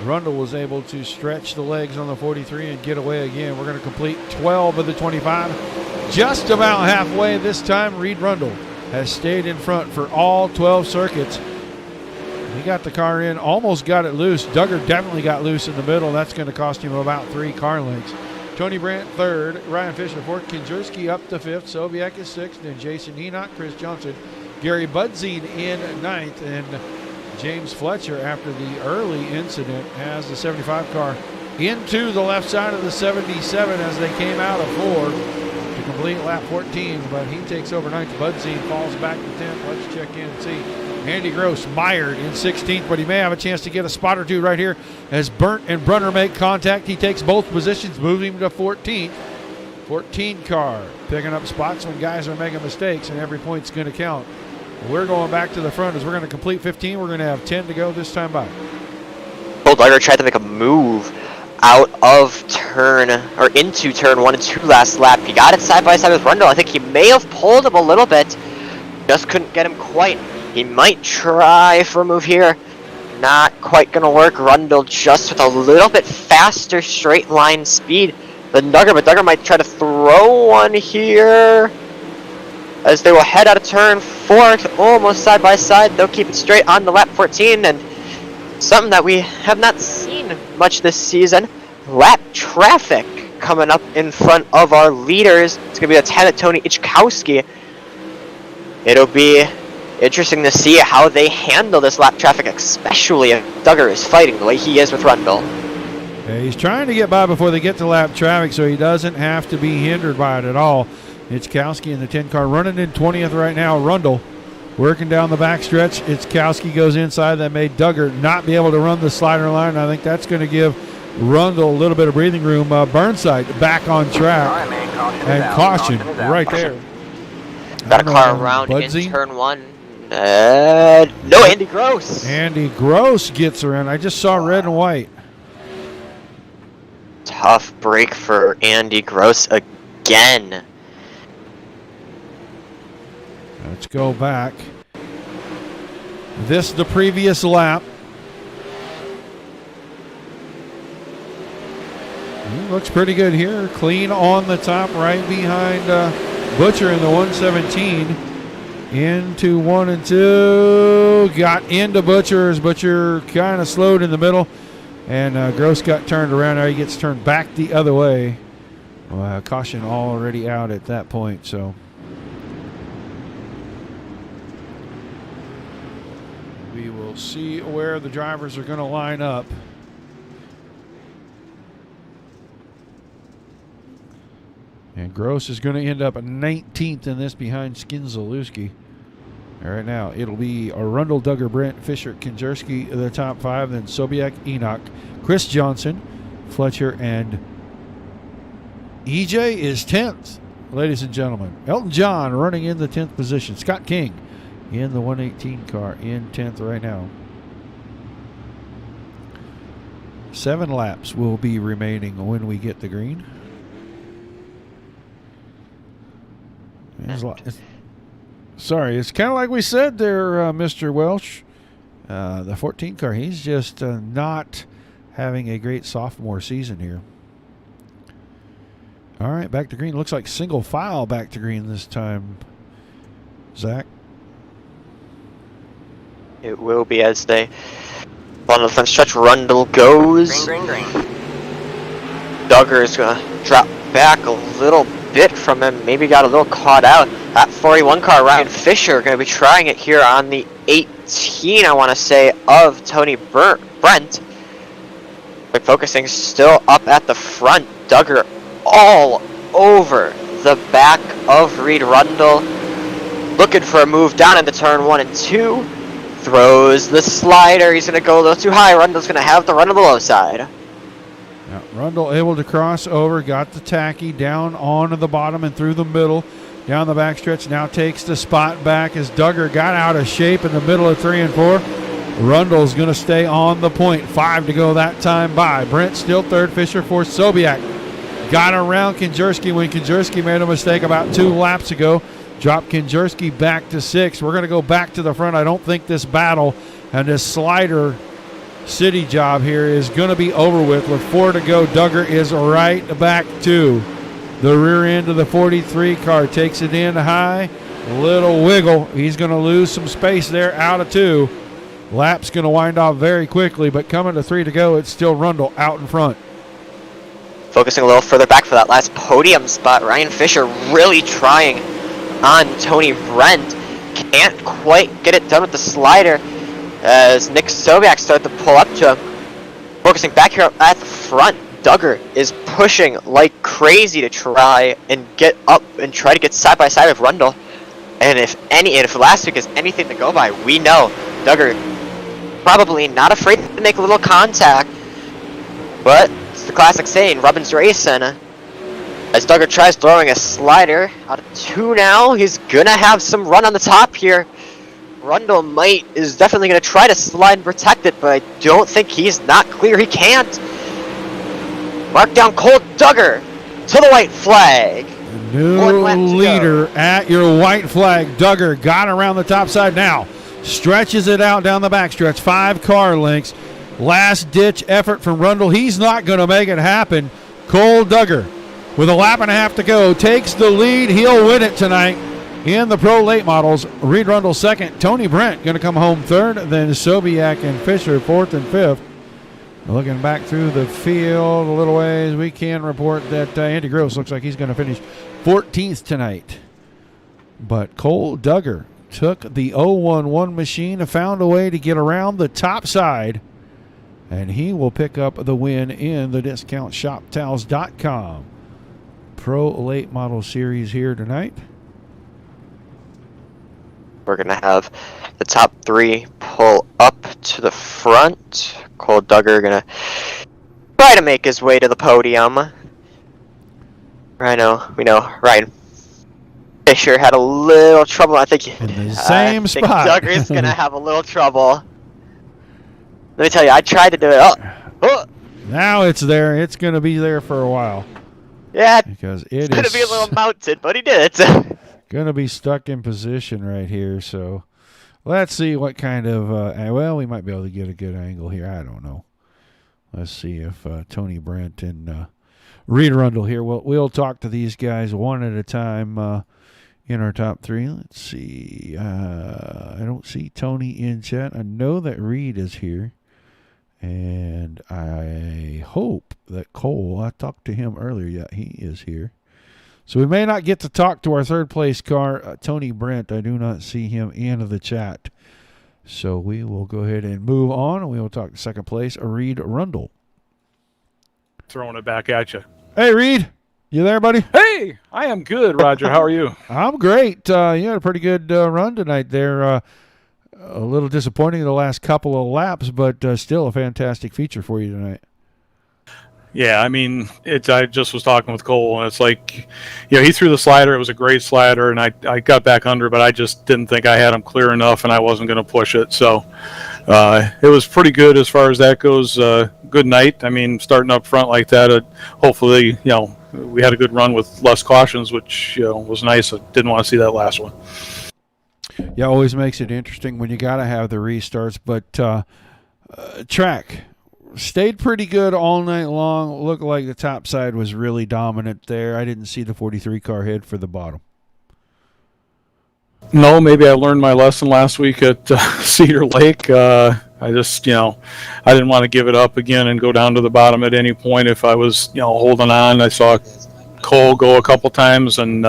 Rundle was able to stretch the legs on the 43 and get away again. We're going to complete 12 of the 25. Just about halfway this time, Reed Rundle has stayed in front for all 12 circuits. He got the car in, almost got it loose. Duggar definitely got loose in the middle. That's going to cost him about 3 car lengths. Tony Brandt third, Ryan Fisher fourth, Kinjerski up to fifth, Sobiek is sixth, and Jason Enoch, Chris Johnson, Gary Budzine in ninth, and James Fletcher, after the early incident, has the 75 car into the left side of the 77 as they came out of 4 to complete lap 14, but he takes over ninth. Budzine falls back to 10th. Let's check in and see. Andy Gross mired in 16th, but he may have a chance to get a spot or two right here as Burnt and Brunner make contact. He takes both positions, moving him to 14th. 14 car picking up spots when guys are making mistakes, and every point's going to count. We're going back to the front as we're going to complete 15. We're going to have 10 to go this time by. Bull Duggar tried to make a move out of turn, or into turn 1 and 2 last lap. He got it side by side with Rundle. I think he may have pulled him a little bit. Just couldn't get him quite. He might try for a move here. Not quite going to work. Rundle just with a little bit faster straight line speed than Duggar, but Duggar might try to throw one here as they will head out of turn 4, almost side by side. They'll keep it straight on the lap 14, and something that we have not seen much this season, lap traffic coming up in front of our leaders. It's going to be Lieutenant Tony Ichkowski. It'll be interesting to see how they handle this lap traffic, especially if Duggar is fighting the way he is with Rundle. Yeah, he's trying to get by before they get to lap traffic so he doesn't have to be hindered by it at all. Ichkowski in the 10 car running in 20th right now. Rundle working down the backstretch. Ichkowski goes inside. That made Duggar not be able to run the slider line. I think that's going to give Rundle a little bit of breathing room. Burnside back on track. And caution right there. Got a car around in turn 1. No, Andy Gross. Andy Gross gets around. I just saw red and white. Tough break for Andy Gross again. Let's go back. This the previous lap. He looks pretty good here. Clean on the top, right behind Butcher in the 117. Into 1 and 2. Got into Butcher as Butcher kind of slowed in the middle. And Gross got turned around. Now he gets turned back the other way. Caution already out at that point. So we will see where the drivers are going to line up. And Gross is going to end up 19th in this behind Skinzalewski. Right now, it'll be Arundel, Duggar, Brent, Fisher, Kinjerski, the top 5, then Sobiek, Enoch, Chris Johnson, Fletcher, and EJ is 10th, ladies and gentlemen. Elton John running in the 10th position. Scott King in the 118 car in 10th right now. 7 laps will be remaining when we get the green. Sorry, it's kind of like we said there, Mr. Welsh. The 14 car, he's just not having a great sophomore season here. All right, back to green. Looks like single file back to green this time, Zach. It will be as they on the front stretch. Rundle goes. Green, green, green. Duggar is going to drop back a little bit from him. Maybe got a little caught out. That 41 car, Ryan Fisher, going to be trying it here on the 18, I want to say, of Tony Brent. But focusing still up at the front. Duggar all over the back of Reed Rundle. Looking for a move down into turn 1 and 2. Throws the slider. He's going to go a little too high. Rundle's going to have to run to the low side. Now, Rundle able to cross over, got the tacky down onto the bottom and through the middle. Down the backstretch, now takes the spot back as Duggar got out of shape in the middle of 3 and 4. Rundle's going to stay on the point. 5 to go that time by. Brent still third, Fisher fourth, Sobiek. Got around Kinjerski when Kinjerski made a mistake about 2 laps ago. Dropped Kinjerski back to 6. We're going to go back to the front. I don't think this battle and this slider city job here is going to be over with 4 to go. Duggar is right back to the rear end of the 43 car. Takes it in high. Little wiggle. He's going to lose some space there out of 2. Lap's going to wind off very quickly, but coming to 3 to go, it's still Rundle out in front. Focusing a little further back for that last podium spot. Ryan Fisher really trying on Tony Brent. Can't quite get it done with the slider as Nick Sobiak started to pull up to him. Focusing back here at the front, Duggar is pushing like crazy to try and get up and try to get side by side with Rundle. And if last week is anything to go by, we know Duggar probably not afraid to make a little contact. But it's the classic saying, Rubbin's racing. As Duggar tries throwing a slider out of 2 now, he's gonna have some run on the top here. Rundle is definitely gonna try to slide and protect it, but I don't think he's not clear. He can't. Mark down Cole Duggar to the white flag. New leader at your white flag. Duggar got around the top side now. Stretches it out down the backstretch. 5 car lengths. Last ditch effort from Rundle. He's not going to make it happen. Cole Duggar, with a lap and a half to go, takes the lead. He'll win it tonight in the Pro Late Models. Reed Rundle second. Tony Brent going to come home third. Then Sobiak and Fisher fourth and fifth. Looking back through the field a little ways, we can report that Andy Gross looks like he's going to finish 14th tonight. But Cole Duggar took the 011 machine and found a way to get around the top side, and he will pick up the win in the DiscountShopTowels.com Pro Late Model Series here tonight. We're going to have the top 3 pull up to the front. Cole Duggar going to try to make his way to the podium. We know Ryan Fisher had a little trouble. I think in the same spot. Duggar's going to have a little trouble. Let me tell you, I tried to do it. Oh. Now it's there. It's going to be there for a while. Yeah, because it's going to be a little mounted, but he did it. Going to be stuck in position right here, so let's see what kind of well, we might be able to get a good angle here. I don't know. Let's see if Tony Brent and Reed Rundle here. We'll talk to these guys one at a time in our top 3. Let's see. I don't see Tony in chat. I know that Reed is here, and I hope that Cole, I talked to him earlier. Yeah, he is here. So we may not get to talk to our third place car, Tony Brent. I do not see him in the chat. So we will go ahead and move on, and we will talk to second place, Reed Rundle. Throwing it back at you. Hey, Reed. You there, buddy? Hey, I am good, Roger. How are you? I'm great. You had a pretty good run tonight there. A little disappointing the last couple of laps, but still a fantastic feature for you tonight. Yeah, I mean, I just was talking with Cole, and it's like, he threw the slider. It was a great slider, and I got back under, but I just didn't think I had him clear enough, and I wasn't going to push it. So it was pretty good as far as that goes. Good night. I mean, starting up front like that, hopefully, we had a good run with less cautions, which was nice. I didn't want to see that last one. Yeah, always makes it interesting when you got to have the restarts, but track stayed pretty good all night long. Looked like the top side was really dominant there. I didn't see the 43 car head for the bottom. No, maybe I learned my lesson last week at Cedar Lake. I just, I didn't want to give it up again and go down to the bottom at any point if I was, holding on. I saw Cole go a couple times, and,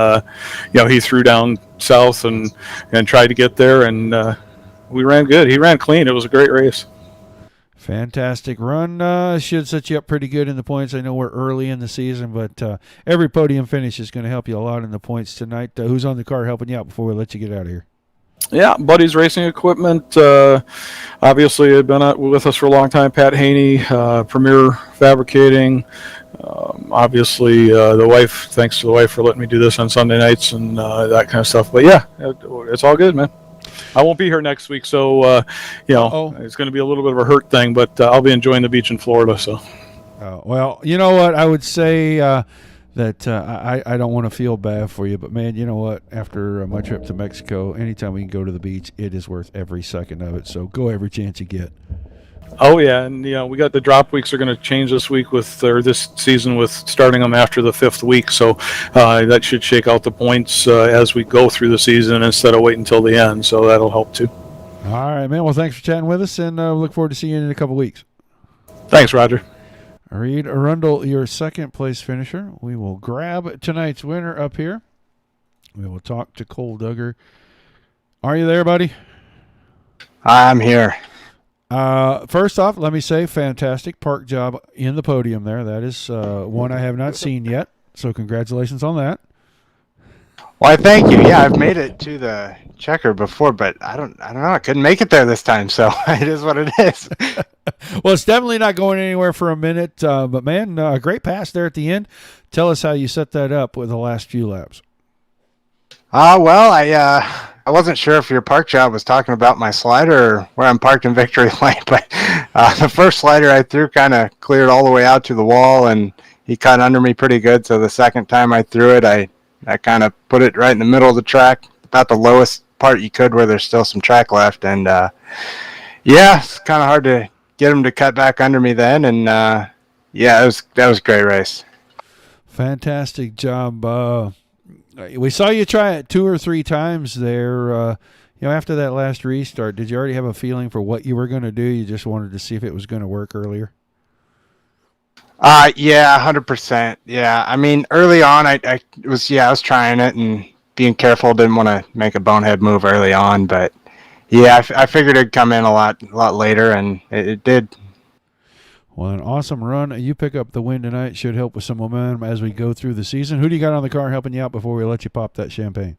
he threw down south and tried to get there, and we ran good. He ran clean. It was a great race. Fantastic run. Should set you up pretty good in the points. I know we're early in the season, but every podium finish is going to help you a lot in the points tonight. Who's on the car helping you out before we let you get out of here? Yeah, Buddy's Racing Equipment. Obviously, had been with us for a long time. Pat Haney, Premier Fabricating. Obviously, the wife. Thanks to the wife for letting me do this on Sunday nights and that kind of stuff. But yeah, it's all good, man. I won't be here next week, so it's going to be a little bit of a hurt thing, but I'll be enjoying the beach in Florida. So, well, you know what? I would say that I don't want to feel bad for you, but man, you know what? After my trip to Mexico, anytime we can go to the beach, it is worth every second of it. So go every chance you get. Oh yeah, and we got the drop weeks are going to change this season with starting them after the 5th week, so that should shake out the points as we go through the season instead of waiting until the end. So that'll help too. All right, man. Well, thanks for chatting with us, and look forward to seeing you in a couple weeks. Thanks, Roger. Reed Arundel, your second place finisher. We will grab tonight's winner up here. We will talk to Cole Duggar. Are you there, buddy? I'm here. First off, let me say, fantastic park job in the podium there. That is one I have not seen yet, so congratulations on that. Well, thank you. Yeah, I've made it to the checker before, but I don't know. I couldn't make it there this time, so it is what it is. Well, it's definitely not going anywhere for a minute, but man, a great pass there at the end. Tell us how you set that up with the last few laps. Well, I wasn't sure if your park job was talking about my slider or where I'm parked in Victory Lane, but the first slider I threw kind of cleared all the way out to the wall, and he cut under me pretty good. So the second time I threw it, I kind of put it right in the middle of the track, about the lowest part you could where there's still some track left. And, yeah, it's kind of hard to get him to cut back under me then. And, yeah, that was a great race. Fantastic job. We saw you try it 2 or 3 times there. After that last restart, did you already have a feeling for what you were going to do? You just wanted to see if it was going to work earlier? Yeah, 100%. Yeah, I mean, early on, I was trying it and being careful. Didn't want to make a bonehead move early on, but yeah, I figured it'd come in a lot later, and it did. Well, an awesome run. You pick up the win tonight. Should help with some momentum as we go through the season. Who do you got on the car helping you out before we let you pop that champagne?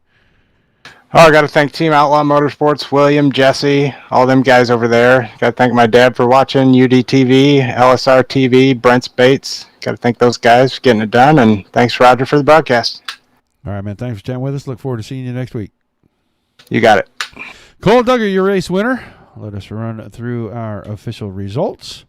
Oh, I got to thank Team Outlaw Motorsports, William, Jesse, all them guys over there. Got to thank my dad for watching, UDTV, LSR TV, Brent's Baits. Got to thank those guys for getting it done, and thanks, Roger, for the broadcast. All right, man. Thanks for chatting with us. Look forward to seeing you next week. You got it. Cole Duggar, your race winner. Let us run through our official results.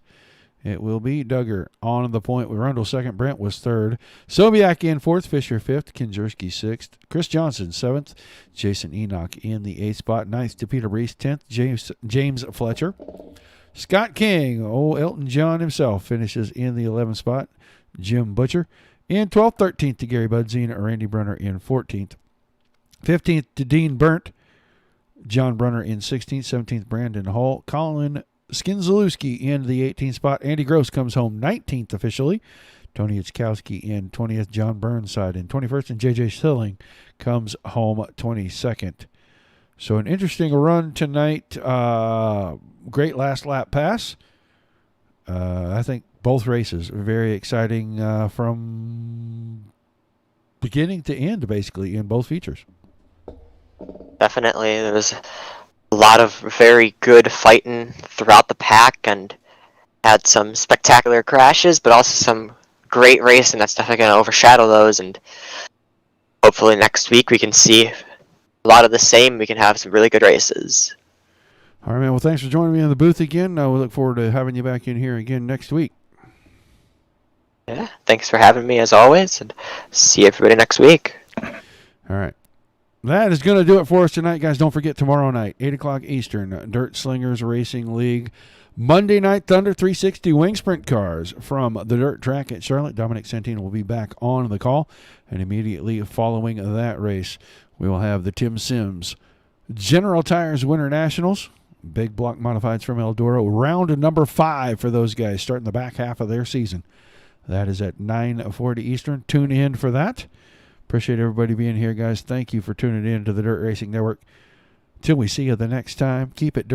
It will be Duggar on the point with Rundle second. Brent was third. Sobiak in fourth. Fisher fifth. Kinjerski sixth. Chris Johnson seventh. Jason Enoch in the eighth spot. Ninth to Peter Reese. 10th, James Fletcher. Scott King, Elton John himself, finishes in the 11th spot. Jim Butcher in 12th. 13th to Gary Budzine. Randy Brunner in 14th. 15th to Dean Burnt. John Brunner in 16th. 17th, Brandon Hall. Colin Skinzalewski in the 18th spot. Andy Gross comes home 19th officially. Tony Itzkowski in 20th. John Burnside in 21st. And J.J. Silling comes home 22nd. So an interesting run tonight. Great last lap pass. I think both races are very exciting from beginning to end, basically, in both features. Definitely. There was a lot of very good fighting throughout the pack, and had some spectacular crashes, but also some great racing that's definitely going to overshadow those. And hopefully next week we can see a lot of the same. We can have some really good races. All right, man. Well, thanks for joining me in the booth again. We look forward to having you back in here again next week. Yeah, thanks for having me as always, and see everybody next week. All right. That is going to do it for us tonight, guys. Don't forget, tomorrow night, 8 o'clock Eastern, Dirt Slingers Racing League. Monday Night Thunder 360 Wing Sprint cars from the dirt track at Charlotte. Dominic Santino will be back on the call. And immediately following that race, we will have the Tim Sims General Tires Winter Nationals. Big block modifieds from Eldora. Round number 5 for those guys, starting the back half of their season. That is at 9:40 Eastern. Tune in for that. Appreciate everybody being here, guys. Thank you for tuning in to the Dirt Racing Network. Till we see you the next time, keep it dirt.